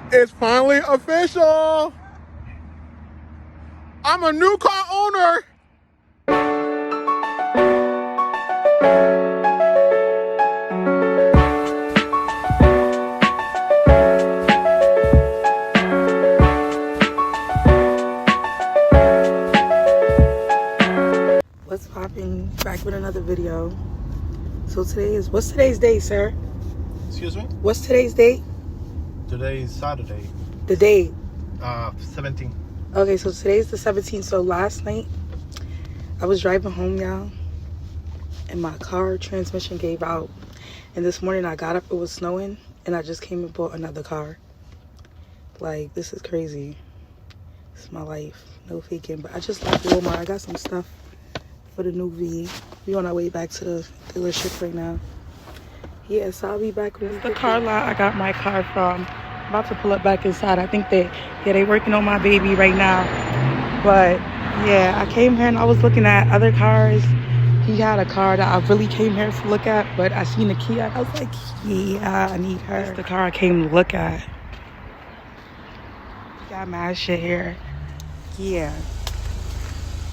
It's finally official. I'm a new car owner. What's popping? Back with another video. So what's today's date, sir? Excuse me? What's today's date? Today is Saturday. The date? 17. Okay, so today's the 17th. So last night, I was driving home, y'all, and my car transmission gave out. And this morning I got up, it was snowing, and I just came and bought another car. Like, this is crazy. This is my life. No faking. But I just left Walmart. I got some stuff for the new V. We on our way back to the dealership right now. Yeah, so I'll be back with the car lot I got my car from. I'm about to pull it back inside. I think they working on my baby right now. But yeah, I came here and I was looking at other cars. He had a car that I really came here to look at, but I seen the Kia and I was like, yeah, I need her. That's the car I came to look at. Got mad shit here. Yeah.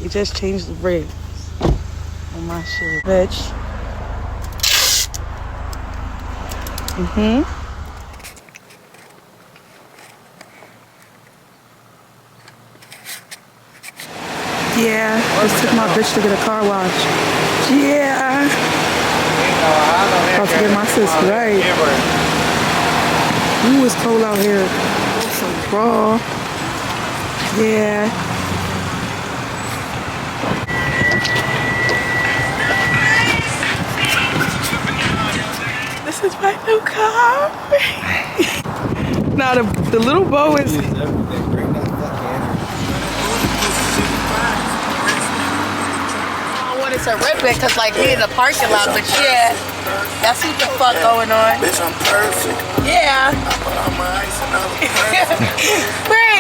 It just changed the brakes on my shit. Bitch. Yeah, just took my bitch to get a car wash. Yeah. About to get my sis right. Ooh, it's cold out here. It's so raw. Yeah. This is my new car. Now the little bow is. To rip it because like we in the parking lot, but yeah, that's what the fuck going on. Bitch, I'm perfect. Yeah. I put on my ice and I look perfect. Bruh.